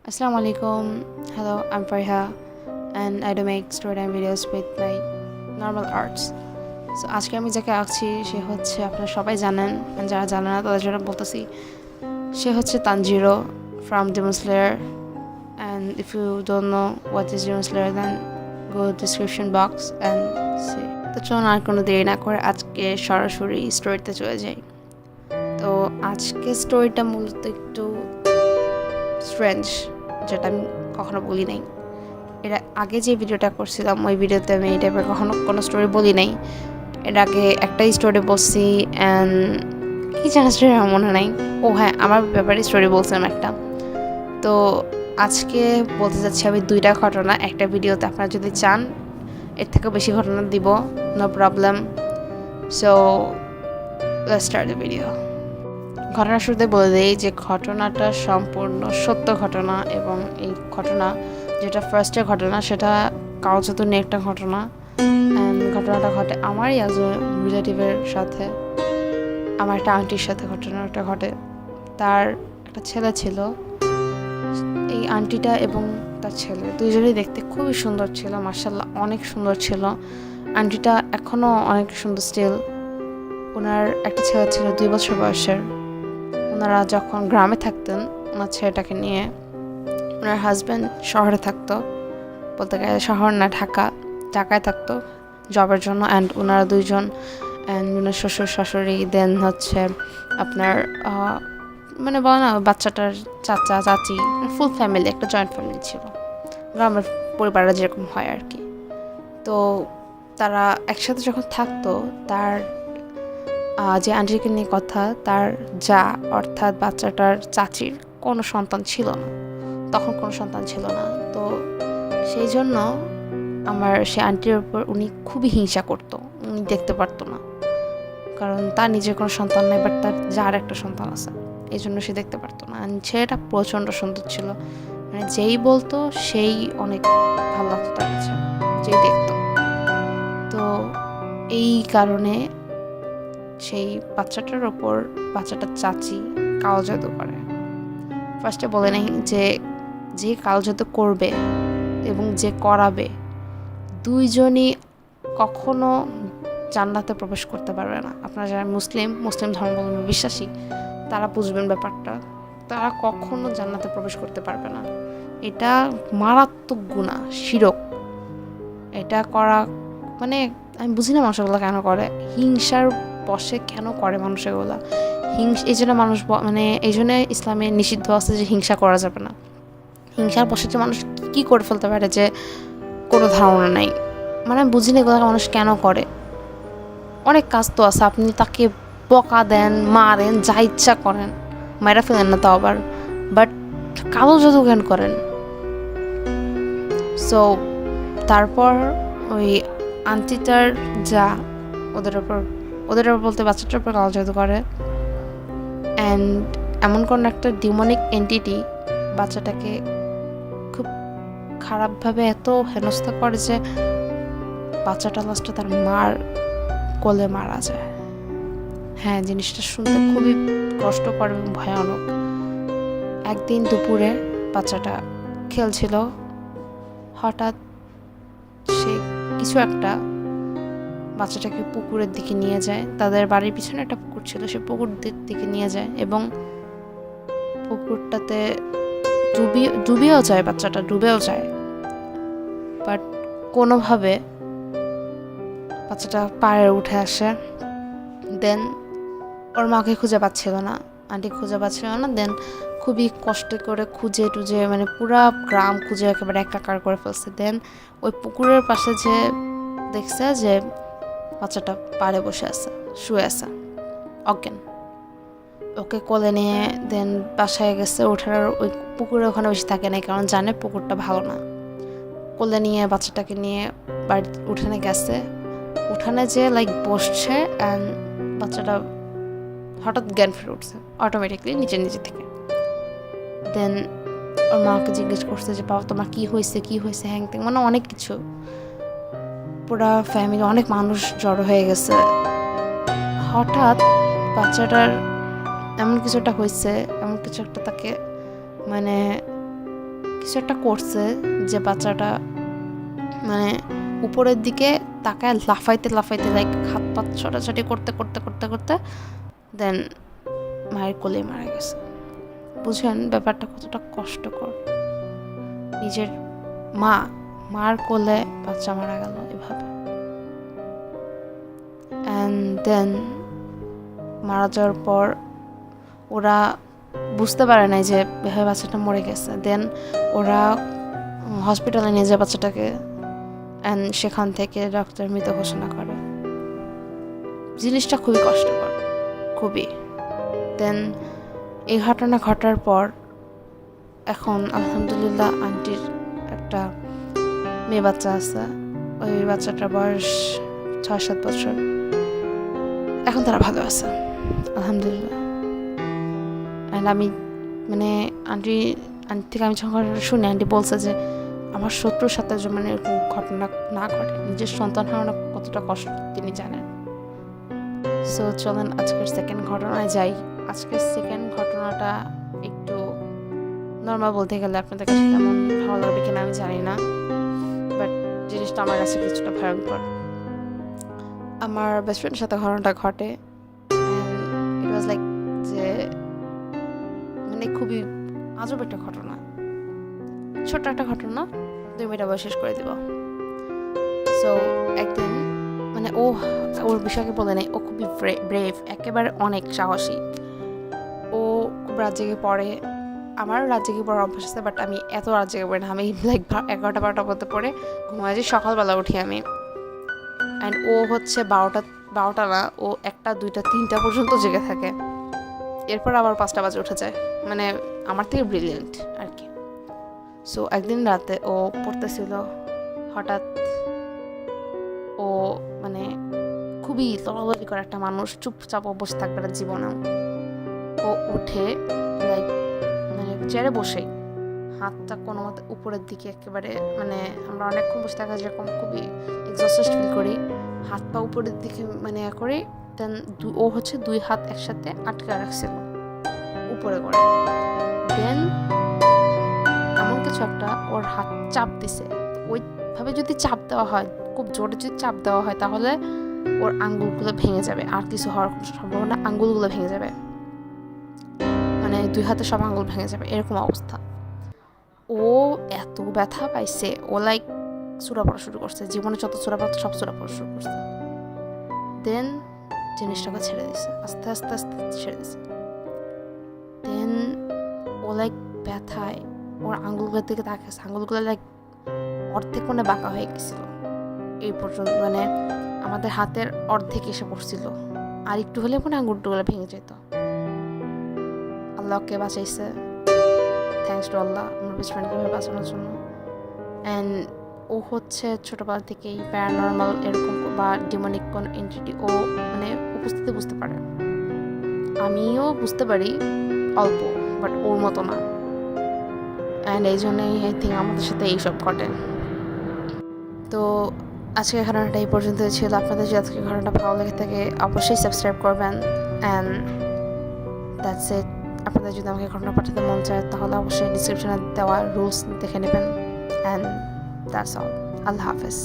Assalamu alaikum. Hello, I'm Fariha and I do make storytime videos with my normal arts. So আজকে আমি যাকে আঁকছি সে হচ্ছে আপনারা সবাই জানেন, যারা জানেন না তাদের জন্য বলতেছি, সে হচ্ছে Tanjiro from Demon Slayer. And if you don't know what is Demon Slayer, then go to description box and see. তো চলুন আর কোনো দেরি না করে আজকে সরাসরি স্টোরিতে চলে যাই। তো আজকে স্টোরিটা মূলত একটু স্ট্রেঞ্জ, যেটা আমি কখনো বলি নাই। এর আগে যে ভিডিওটা করছিলাম ওই ভিডিওতে আমি এই টাইপের কখনো কোনো স্টোরি বলি নাই। এর আগে একটাই স্টোরি বলছি অ্যান্ড কী যেন স্টোরি আমার মনে নাই। ও হ্যাঁ, আমার ব্যাপারে স্টোরি বলছিলাম একটা। তো আজকে বলতে যাচ্ছি আমি দুইটা ঘটনা একটা ভিডিওতে। আপনারা যদি চান এর থেকেও বেশি ঘটনা দিব, no problem. So let's start the video. ঘটনা শুরুতে বলে দিই যে ঘটনাটা সম্পূর্ণ সত্য ঘটনা, এবং এই ঘটনা যেটা ফার্স্টের ঘটনা সেটা কাগজত নিয়ে একটা ঘটনা। অ্যান্ড ঘটনাটা ঘটে আমারই একজন রিলেটিভের সাথে, আমার একটা আন্টির সাথে ঘটনাটা ঘটে। তার একটা ছেলে ছিল। এই আন্টিটা এবং তার ছেলে দুইজনেই দেখতে খুবই সুন্দর ছিল, মাশাআল্লাহ অনেক সুন্দর ছিল। আন্টিটা এখনও অনেক সুন্দর স্টিল। ওনার একটা ছেলে ছিল 2 বছর বয়সের। ওনারা যখন গ্রামে থাকতেন ওনার ছেলেটাকে নিয়ে, ওনার হাজব্যান্ড শহরে থাকতো, বলতে গেলে শহর না ঢাকায় থাকতো জবের জন্য। অ্যান্ড ওনারা দুইজন, অ্যান্ড ওনার শ্বশুর শাশুড়ি, দেন হচ্ছে আপনার মানে বলো না বাচ্চাটার চাচা চাচি, ফুল ফ্যামিলি, একটা জয়েন্ট ফ্যামিলি ছিল, গ্রামের পরিবাররা যেরকম হয় আর কি। তো তারা একসাথে যখন থাকতো, তার যে আন্টিকে নিয়ে কথা, তার যা অর্থাৎ বাচ্চাটার চাচির কোনো সন্তান ছিল না, তখন কোনো সন্তান ছিল না। তো সেই জন্য আমার সে আন্টির উপর উনি খুবই হিংসা করতো। উনি দেখতে পারতো না, কারণ তার নিজের কোনো সন্তান নেই, বাট তার যার একটা সন্তান আছে, এই জন্য সে দেখতে পারতো না। ছেলেটা প্রচণ্ড সুন্দর ছিল, মানে যেই বলতো সেই অনেক ভালো লাগতো তার কাছে, যেই দেখতো। তো এই কারণে সেই বাচ্চাটার ওপর বাচ্চাটার চাচি কালো জাদু করে। ফার্স্টে বলে নেই যে কালো জাদু করবে এবং যে করাবে দুইজনই কখনো জান্নাতে প্রবেশ করতে পারবে না। আপনারা যারা মুসলিম ধর্মাবলম্বী বিশ্বাসী তারা বুঝবেন ব্যাপারটা। তারা কখনো জান্নাতে প্রবেশ করতে পারবে না। এটা মারাত্মক গুনাহ, শিরক। এটা করা মানে আমি বুঝি না মানুষ এগুলো কেন করে, হিংসার বশে কেন করে মানুষ এগুলো। এই জন্য মানুষ মানে এই জন্য ইসলামে নিষিদ্ধ আছে যে হিংসা করা যাবে না। হিংসার বশে যে মানুষ কী করে ফেলতে পারে যে কোনো ধারণা নাই। মানে আমি বুঝি না এগুলো মানুষ কেন করে। অনেক কাজ তো আছে, আপনি তাকে বকা দেন, মারেন, যা ইচ্ছা করেন, মেরা ফেলেন না তাও আবার, বাট কালো জাদু কেন করেন? সো তারপর ওই আন্টিটার যা ওদের ওপর বলতে বাচ্চাটার উপর কালো জাদু করে। অ্যান্ড এমন কোন একটা ডিমনিক এন্টিটি বাচ্চাটাকে খুব খারাপভাবে এত হেনস্থা করে যে বাচ্চাটা লাস্টে তার মার কোলে মারা যায়। হ্যাঁ, জিনিসটা শুনতে খুবই কষ্টকর এবং ভয়ানক। একদিন দুপুরে বাচ্চাটা খেলছিল, হঠাৎ সে কিছু একটা বাচ্চাটাকে পুকুরের দিকে নিয়ে যায়। তাদের বাড়ির পিছনে একটা পুকুর ছিল, সে পুকুরের দিকে নিয়ে যায় এবং পুকুরটাতে ডুবেও যায়, বাচ্চাটা ডুবেও যায়। বাট কোনোভাবে বাচ্চাটা পাড়ে উঠে আসে। দেন ওর মাকে খুঁজে পাচ্ছিল না, আন্টি খুঁজে পাচ্ছিল না। দেন খুবই কষ্ট করে খুঁজে টুজে মানে পুরা গ্রাম খুঁজে একেবারে একাকার করে ফেলছে। দেন ওই পুকুরের পাশে যে দেখছে যে বাচ্চাটা পাড়ে বসে আছে, শুয়ে আছে অজ্ঞান। ওকে কোলে নিয়ে দেন বাসায় গেছে। ওঠার ওই পুকুরে ওখানে বেশি থাকে নাই, কারণ জানে পুকুরটা ভালো না। কোলে নিয়ে বাচ্চাটাকে নিয়ে বাড়ি উঠানে গেছে। উঠানে যে বসছে অ্যান্ড বাচ্চাটা হঠাৎ জ্ঞান ফিরে উঠছে অটোমেটিকলি নিজে থেকে। দেন ওর মাকে জিজ্ঞেস করছে যে বাবা তোমার কী হয়েছে হ্যাং ত্যাং, মানে অনেক কিছু। পুরা ফ্যামিলি, অনেক মানুষ জড়ো হয়ে গেছে। হঠাৎ বাচ্চাটার এমন কিছু একটা হয়েছে, এমন কিছু একটা তাকে মানে কিছু একটা করছে যে বাচ্চাটা মানে উপরের দিকে তাকায় লাফাইতে লাফাইতে লাইক হাত পাত ছোটাছুটি করতে করতে করতে করতে দেন মায়ের কোলে মারা গেছে। বুঝেন ব্যাপারটা কতটা কষ্টকর, নিজের মার কোলে বাচ্চা মারা গেল এভাবে। অ্যান্ড দেন মারা যাওয়ার পর ওরা বুঝতে পারে নাই যে এভাবে বাচ্চাটা মরে গেছে। দেন ওরা হসপিটালে নিয়ে যায় বাচ্চাটাকে, অ্যান্ড সেখান থেকে ডাক্তার মৃত ঘোষণা করে। জিনিসটা খুবই কষ্টকর, খুবই। দেন এই ঘটনা ঘটার পর এখন আলহামদুলিল্লাহ আন্টির একটা মেয়ে বাচ্চা আছে। ওই বাচ্চাটার বয়স 6-7 বছর। এখন তারা ভালো আছে আলহামদুলিল্লাহ। অ্যান্ড আমি মানে আন্টি থেকে আমি যখন শুনি, আন্টি বলছে যে আমার শত্রুর সাথে মানে এরকম ঘটনা না ঘটে, নিজের সন্তান হারানো কতটা কষ্ট তিনি জানেন। সো চলেন আজকের সেকেন্ড ঘটনায় যাই। আজকের সেকেন্ড ঘটনাটা একটু নর্মাল বলতে গেলে, আপনাদের কাছে তেমন ভালো লাগবে কিনা আমি জানি না, বাট জিনিসটা আমার কাছে কিছুটা ভয়ঙ্কর। আমার বেস্ট ফ্রেন্ডের সাথে ঘটনাটা ঘটে। ইট ওয়াজ লাইক যে মানে খুবই আজব একটা ঘটনা, ছোট্ট একটা ঘটনা, 2 মিনিট আবার শেষ করে দিব। সো একদিন মানে ওর বিষয়কে বলে নেই, ও খুবই ব্রেভ, একেবারে অনেক সাহসী। ও খুব রাত জেগে পড়ে। আমার রাত জেগে পড়ার অভ্যাস আছে, বাট আমি এত রাত জেগে পড়ি না। আমি লাইক 11টা-12টা পর্যন্ত পড়ে ঘুমায় যে সকালবেলা উঠি আমি। অ্যান্ড ও হচ্ছে 12টা না, ও 1টা 2টা 3টা পর্যন্ত জেগে থাকে। এরপর আবার 5টা বাজে উঠে যায়, মানে আমার থেকে ব্রিলিয়েন্ট আর কি। সো একদিন রাতে ও পড়তেছিল, হঠাৎ ও মানে খুবই লড়ালড়ি করে একটা মানুষ, চুপচাপ বসে থাকবে না জীবনেও। ও উঠে লাইক মানে চেয়ারে বসেই হাতটা কোনো মতে উপরের দিকে একেবারে, মানে আমরা অনেকক্ষণ বসে থাকা যেরকম খুবই এক্সস্টেড ফিল করি, হাত পা উপরের দিকে মানে করে। দেন ও হচ্ছে 2 হাত একসাথে আটকে রাখছিল উপরে করে। দেন এমন কিছু একটা ওর হাত চাপ দিছে। ওইভাবে যদি চাপ দেওয়া হয়, খুব জোরে যদি চাপ দেওয়া হয়, তাহলে ওর আঙ্গুলগুলো ভেঙে যাবে, আর কিছু হওয়ার কোনো সম্ভাবনা, আঙ্গুলগুলো ভেঙে যাবে, মানে 2 হাতে সব আঙ্গুল ভেঙে যাবে, এরকম অবস্থা। ও এত ব্যথা পাইছে, ও লাইক চূড়া পড়া শুরু করছে, জীবনে যত চূড়া পড়া সব চূড়া পড়া শুরু করছে। দেন জিনিসটাকে ছেড়ে দিছে, আস্তে আস্তে আস্তে ছেড়ে দিছে। দেন ও লাইক ব্যথায় ওর আঙ্গুলগুলোর দিকে তাকাইছে, আঙ্গুলগুলো লাইক অর্ধেক কোণে বাঁকা হয়ে গেছিল। এই পর্যন্ত মানে আমাদের হাতের অর্ধেক এসে পড়ছিল, আর একটু হলে কোনো আঙ্গুলগুলো ভেঙে যেত। আল্লাহকে বাঁচাইছে, থ্যাঙ্কস টু আল্লাহ আমার বেস্ট ফ্রেন্ডকে বাঁচানোর জন্য। অ্যান্ড ও হচ্ছে ছোটোবেলা থেকেই প্যারানর্মাল এরকম বা ডিমনিক কোন এন্টিটি ও মানে উপস্থিতি বুঝতে পারে। আমিও বুঝতে পারি অল্প, বাট ওর মতো না। অ্যান্ড এই জন্যই আই থিঙ্ক আমাদের সাথে এইসব ঘটে। তো আজকের ঘটনাটা এই পর্যন্তই ছিল। আপনাদের যদি আজকের ঘটনাটা ভালো লেগে থাকে অবশ্যই সাবস্ক্রাইব করবেন। And that's it. আপনাদের যদি আমাকে ঘটনা পাঠাতে মন চায় তাহলে অবশ্যই ডিসক্রিপশনে দেওয়া রুলস দেখে নেবেন। And that's all. আল্লাহ হাফেজ।